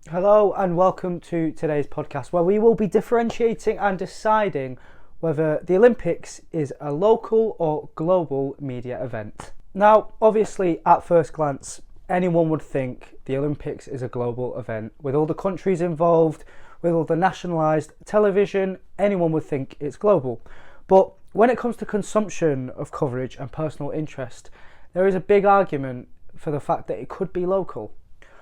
Hello and welcome to today's podcast where we will be differentiating and deciding whether the Olympics is a local or global media event. Now, obviously, at first glance, anyone would think the Olympics is a global event. With all the countries involved, with all the nationalised television, anyone would think it's global. But when it comes to consumption of coverage and personal interest, there is a big argument for the fact that it could be local.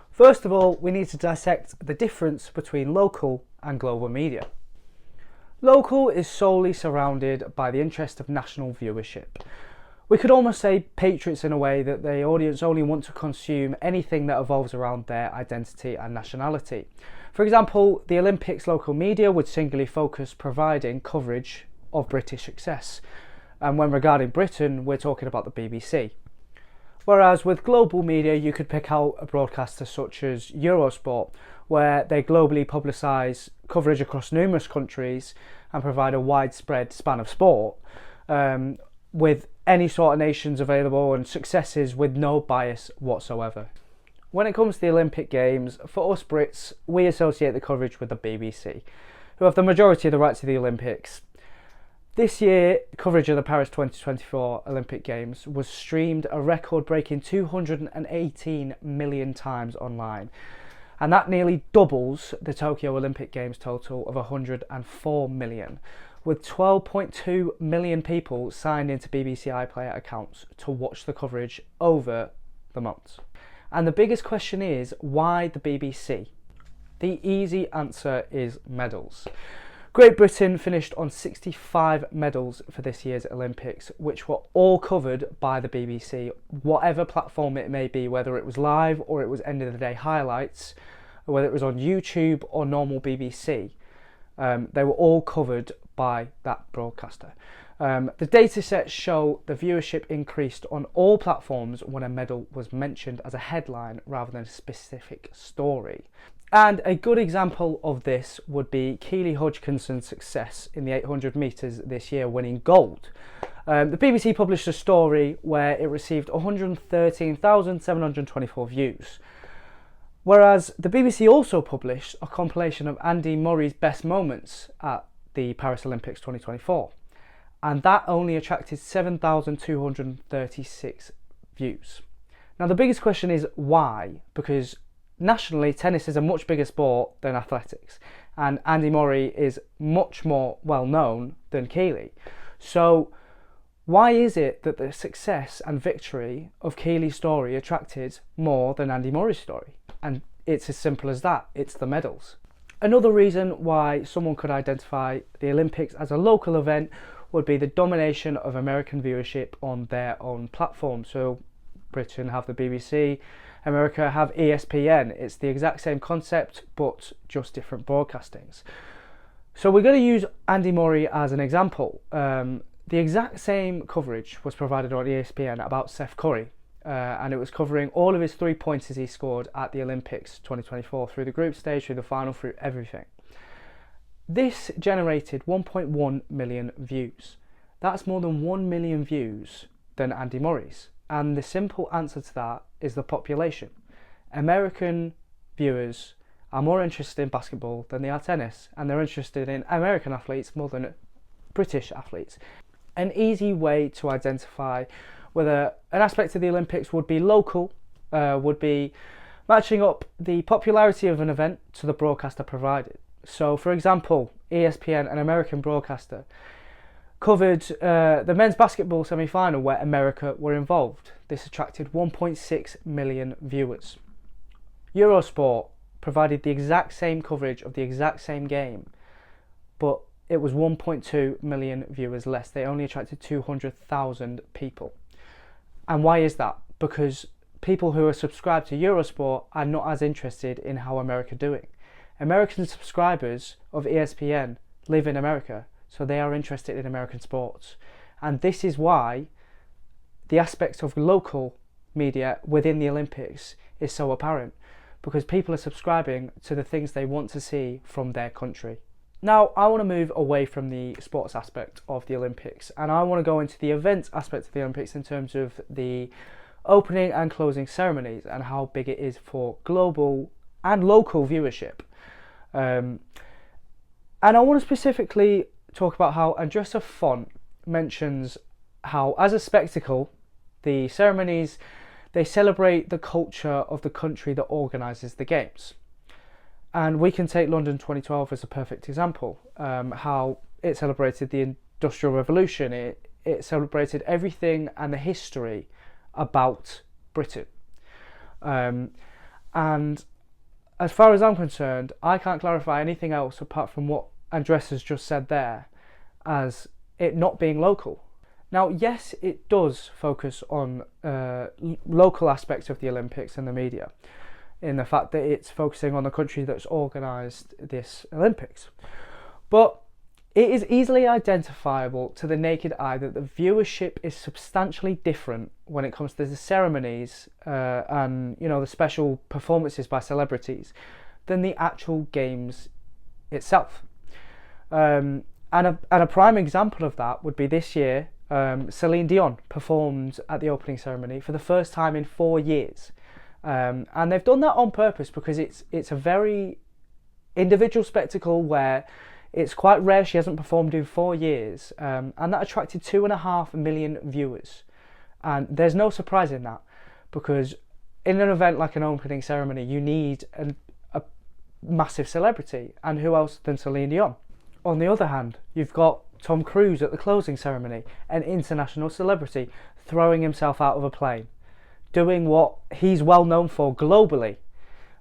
First of all, we need to dissect the difference between local and global media. Local is solely surrounded by the interest of national viewership. We could almost say patriots in a way that the audience only want to consume anything that evolves around their identity and nationality. For example, the Olympics local media would singularly focus providing coverage of British success. And when regarding Britain, we're talking about the BBC. Whereas with global media, you could pick out a broadcaster such as Eurosport, where they globally publicise coverage across numerous countries and provide a widespread span of sport, with any sort of nations available and successes with no bias whatsoever. When it comes to the Olympic Games, for us Brits, we associate the coverage with the BBC, who have the majority of the rights to the Olympics. This year, coverage of the Paris 2024 Olympic Games was streamed a record-breaking 218 million times online, and that nearly doubles the Tokyo Olympic Games total of 104 million, with 12.2 million people signed into BBC iPlayer accounts to watch the coverage over the months. And the biggest question is, why the BBC? The easy answer is medals. Great Britain finished on 65 medals for this year's Olympics, which were all covered by the BBC, whatever platform it may be, whether it was live or it was end of the day highlights, or whether it was on YouTube or normal BBC. They were all covered by that broadcaster. The data sets show the viewership increased on all platforms when a medal was mentioned as a headline rather than a specific story. And a good example of this would be Keely Hodgkinson's success in the 800 metres this year, winning gold. The BBC published a story where it received 113,724 views. Whereas the BBC also published a compilation of Andy Murray's best moments at the Paris Olympics 2024. And that only attracted 7,236 views. Now the biggest question is why? Because nationally, tennis is a much bigger sport than athletics, and Andy Murray is much more well known than Keely. So why is it that the success and victory of Keely's story attracted more than Andy Murray's story? And it's as simple as that, it's the medals. Another reason why someone could identify the Olympics as a local event would be the domination of American viewership on their own platform. So Britain have the BBC, America have ESPN. It's the exact same concept, but just different broadcastings. So we're going to use Andy Murray as an example. The exact same coverage was provided on ESPN about Seth Curry, and it was covering all of his 3-pointers he scored at the Olympics 2024, through the group stage, through the final, through everything. This generated 1.1 million views. That's more than 1 million views than Andy Murray's. And the simple answer to that is the population. American viewers are more interested in basketball than they are tennis, and they're interested in American athletes more than British athletes. An easy way to identify whether an aspect of the Olympics would be local would be matching up the popularity of an event to the broadcaster provided. So, for example, ESPN, an American broadcaster, covered the men's basketball semi-final where America were involved. This attracted 1.6 million viewers. Eurosport provided the exact same coverage of the exact same game, but it was 1.2 million viewers less. They only attracted 200,000 people. And why is that? Because people who are subscribed to Eurosport are not as interested in how America are doing. American subscribers of ESPN live in America, so they are interested in American sports. And this is why the aspect of local media within the Olympics is so apparent, because people are subscribing to the things they want to see from their country. Now, I want to move away from the sports aspect of the Olympics, and I want to go into the events aspect of the Olympics in terms of the opening and closing ceremonies and how big it is for global and local viewership. And I want to specifically talk about how Andressa Font mentions how, as a spectacle, the ceremonies, they celebrate the culture of the country that organises the games. And we can take London 2012 as a perfect example. How it celebrated the Industrial Revolution, it celebrated everything and the history about Britain. And as far as I'm concerned, I can't clarify anything else apart from what Andressa's just said there as it not being local. Now, yes, it does focus on local aspects of the Olympics and the media, in the fact that it's focusing on the country that's organised this Olympics. But it is easily identifiable to the naked eye that the viewership is substantially different when it comes to the ceremonies and the special performances by celebrities than the actual games itself. And a prime example of that would be this year. Celine Dion performed at the opening ceremony for the first time in 4 years, and they've done that on purpose because it's a very individual spectacle where it's quite rare she hasn't performed in 4 years, and that attracted 2.5 million viewers. And there's no surprise in that, because in an event like an opening ceremony you need a massive celebrity, and who else than Celine Dion? On the other hand, you've got Tom Cruise at the closing ceremony, an international celebrity, throwing himself out of a plane, doing what he's well known for globally.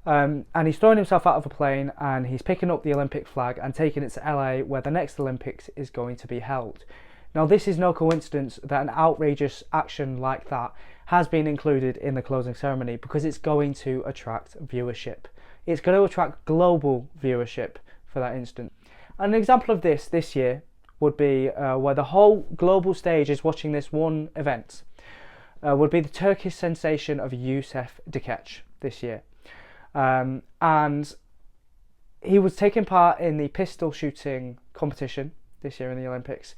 And he's throwing himself out of a plane and he's picking up the Olympic flag and taking it to LA, where the next Olympics is going to be held. Now, this is no coincidence that an outrageous action like that has been included in the closing ceremony, because it's going to attract viewership. It's going to attract global viewership for that instance. An example of this year would be where the whole global stage is watching this one event, would be the Turkish sensation of Yusuf Dikeç this year. And he was taking part in the pistol shooting competition this year in the Olympics,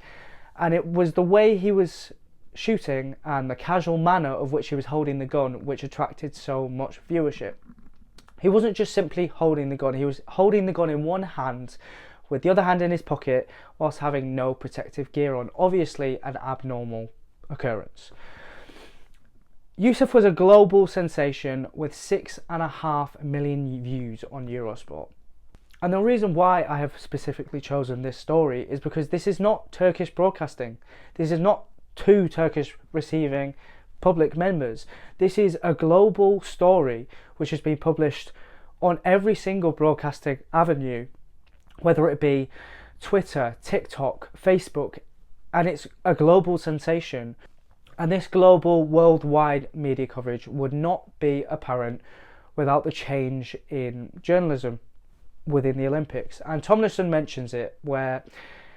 and it was the way he was shooting and the casual manner of which he was holding the gun which attracted so much viewership. He wasn't just simply holding the gun, he was holding the gun in one hand with the other hand in his pocket whilst having no protective gear on. Obviously an abnormal occurrence. Yusuf was a global sensation with 6.5 million views on Eurosport. And the reason why I have specifically chosen this story is because this is not Turkish broadcasting. This is not 2 Turkish receiving public members. This is a global story which has been published on every single broadcasting avenue, whether it be Twitter, TikTok, Facebook, and it's a global sensation. And this global, worldwide media coverage would not be apparent without the change in journalism within the Olympics. And Tomlinson mentions it, where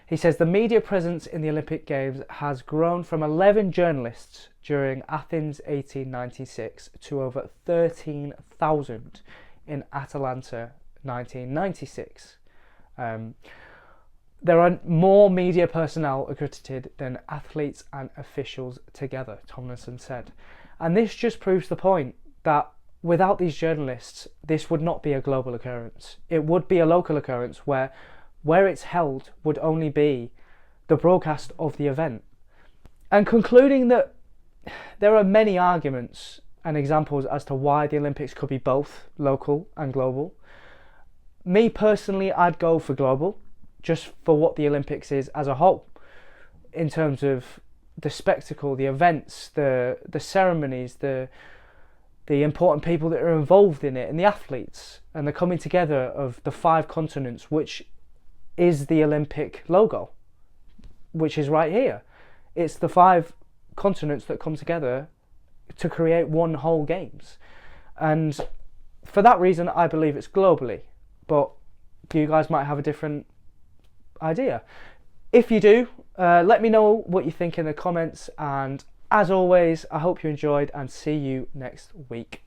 he says the media presence in the Olympic Games has grown from 11 journalists during Athens 1896 to over 13,000 in Atlanta 1996. There are more media personnel accredited than athletes and officials together, Tomlinson said. And this just proves the point that without these journalists, this would not be a global occurrence. It would be a local occurrence where it's held would only be the broadcast of the event. And concluding that there are many arguments and examples as to why the Olympics could be both local and global. Me personally, I'd go for global, just for what the Olympics is as a whole, in terms of the spectacle, the events, the ceremonies, the important people that are involved in it, and the athletes, and the coming together of the 5 continents, which is the Olympic logo, which is right here. It's the 5 continents that come together to create one whole games. And for that reason, I believe it's globally. But you guys might have a different idea. If you do, let me know what you think in the comments, and as always, I hope you enjoyed, and see you next week.